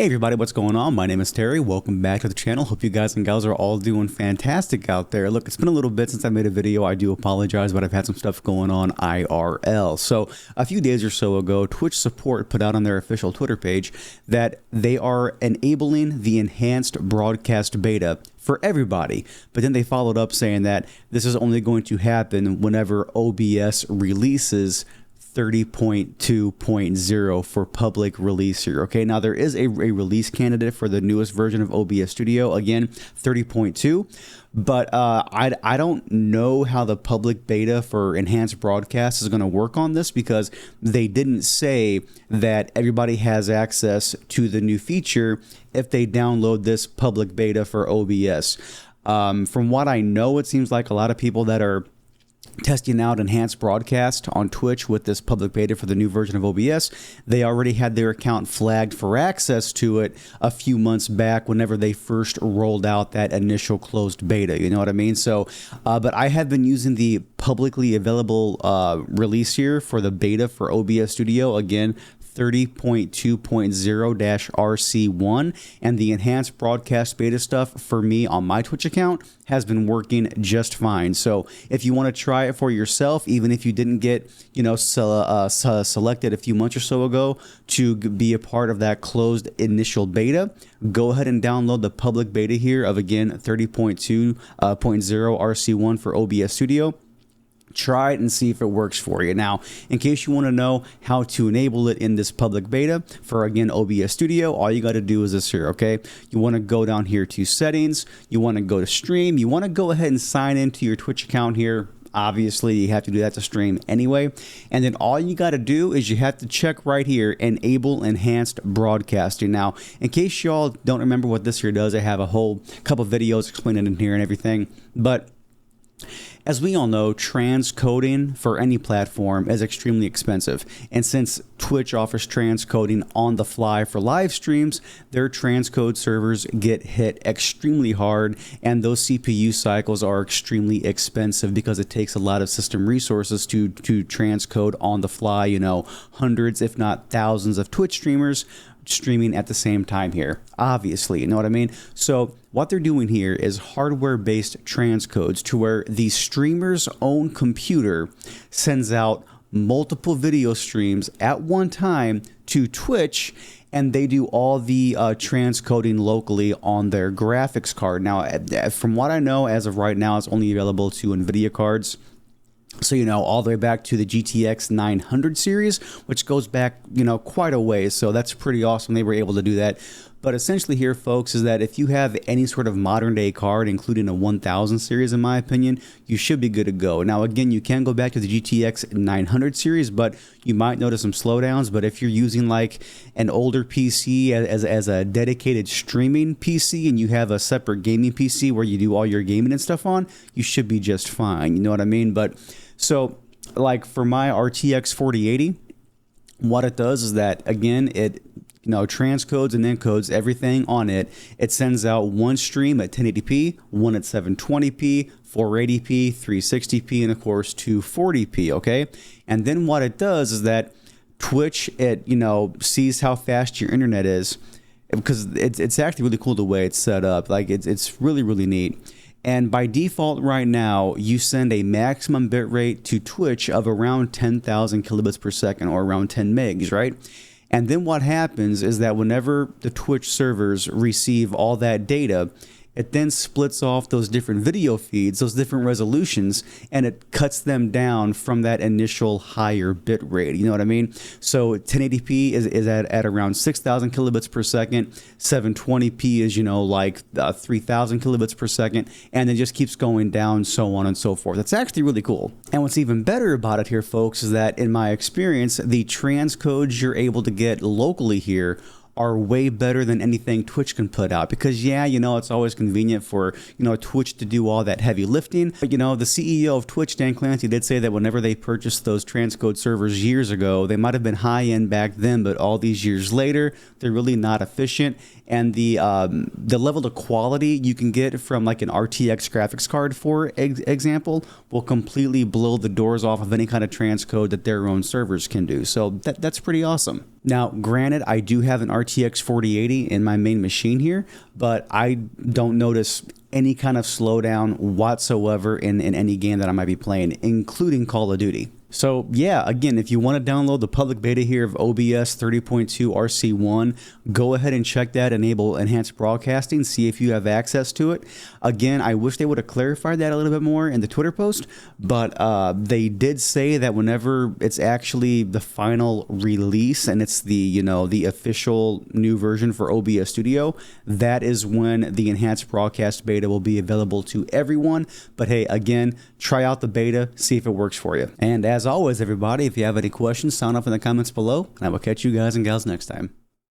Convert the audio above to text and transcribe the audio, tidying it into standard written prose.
Hey everybody, what's going on? My name is Terry. Welcome back to the channel. Hope you guys and gals are all doing fantastic out there. Look, it's been a little bit since I made a video. I do apologize, but I've had some stuff going on IRL. So a few days or so ago, Twitch support put out on their official Twitter page that they are enabling the enhanced broadcast beta for everybody. But then they followed up saying that this is only going to happen whenever OBS releases 30.2.0 for public release here. Okay, now there is a release candidate for the newest version of OBS Studio, again 30.2, but I don't know how the public beta for enhanced broadcast is going to work on this, because they didn't say that everybody has access to the new feature if they download this public beta for OBS. From what I know, it seems like a lot of people that are testing out enhanced broadcast on Twitch with this public beta for the new version of OBS, they already had their account flagged for access to it a few months back whenever they first rolled out that initial closed beta, you know what I mean? So but I have been using the publicly available release here for the beta for OBS Studio, again 30.2.0-RC1, and the enhanced broadcast beta stuff for me on my Twitch account has been working just fine. So if you want to try it for yourself, even if you didn't get, you know, selected a few months or so ago to be a part of that closed initial beta, go ahead and download the public beta here of, again, 30.2.0-RC1 for OBS Studio. Try it and see if it works for you. Now, in case you want to know how to enable it in this public beta for, again, OBS Studio, all you got to do is this here, okay? You want to go down here to settings, you want to go to stream, you want to go ahead and sign into your Twitch account here. Obviously, you have to do that to stream anyway. And then all you got to do is you have to check right here, enable enhanced broadcasting. Now, in case y'all don't remember what this here does, I have a whole couple videos explaining it in here and everything, but as we all know, transcoding for any platform is extremely expensive. And since Twitch offers transcoding on the fly for live streams, their transcode servers get hit extremely hard, and those CPU cycles are extremely expensive because it takes a lot of system resources to transcode on the fly, you know, hundreds if not thousands of Twitch streamers streaming at the same time here, obviously, you know what I mean? So what they're doing here is hardware-based transcodes to where the streamer's own computer sends out multiple video streams at one time to Twitch, and they do all the transcoding locally on their graphics card. Now, from what I know, as of right now, it's only available to NVIDIA cards. So, you know, all the way back to the GTX 900 series, which goes back, you know, quite a ways. So that's pretty awesome they were able to do that. But essentially here, folks, is that if you have any sort of modern day card, including a 1000 series, in my opinion, you should be good to go. Now, again, you can go back to the GTX 900 series, but you might notice some slowdowns. But if you're using like an older PC as a dedicated streaming PC, and you have a separate gaming PC where you do all your gaming and stuff on, you should be just fine. You know what I mean? But so like for my RTX 4080, what it does is that, again, it, you know, transcodes and encodes everything on it. It sends out one stream at 1080p, one at 720p, 480p, 360p, and of course 240p, okay? And then what it does is that Twitch, it, you know, sees how fast your internet is, because it's actually really cool the way it's set up. Like it's really, really neat. And by default right now, you send a maximum bitrate to Twitch of around 10,000 kilobits per second, or around 10 megs, right? And then what happens is that whenever the Twitch servers receive all that data, it then splits off those different video feeds, those different resolutions, and it cuts them down from that initial higher bit rate. You know what I mean? So 1080p is at around 6,000 kilobits per second. 720p is, you know, like 3,000 kilobits per second, and it just keeps going down, so on and so forth. It's actually really cool. And what's even better about it here, folks, is that in my experience, the transcodes you're able to get locally here are way better than anything Twitch can put out. Because yeah, you know, it's always convenient for, you know, Twitch to do all that heavy lifting. But you know, the CEO of Twitch, Dan Clancy, did say that whenever they purchased those transcode servers years ago, they might have been high end back then, but all these years later, they're really not efficient. And the level of quality you can get from like an RTX graphics card, for example, will completely blow the doors off of any kind of transcode that their own servers can do. So that's pretty awesome. Now, granted, I do have an RTX 4080 in my main machine here, but I don't notice any kind of slowdown whatsoever in any game that I might be playing, including Call of Duty. So yeah, again, if you want to download the public beta here of OBS 30.2 RC1, go ahead and check that, enable enhanced broadcasting, see if you have access to it. Again, I wish they would have clarified that a little bit more in the Twitter post, but they did say that whenever it's actually the final release and it's the, you know, the official new version for OBS Studio, that is when the enhanced broadcast beta will be available to everyone. But hey, again, try out the beta, see if it works for you. And as always, everybody, if you have any questions, sound off in the comments below, and I will catch you guys and gals next time.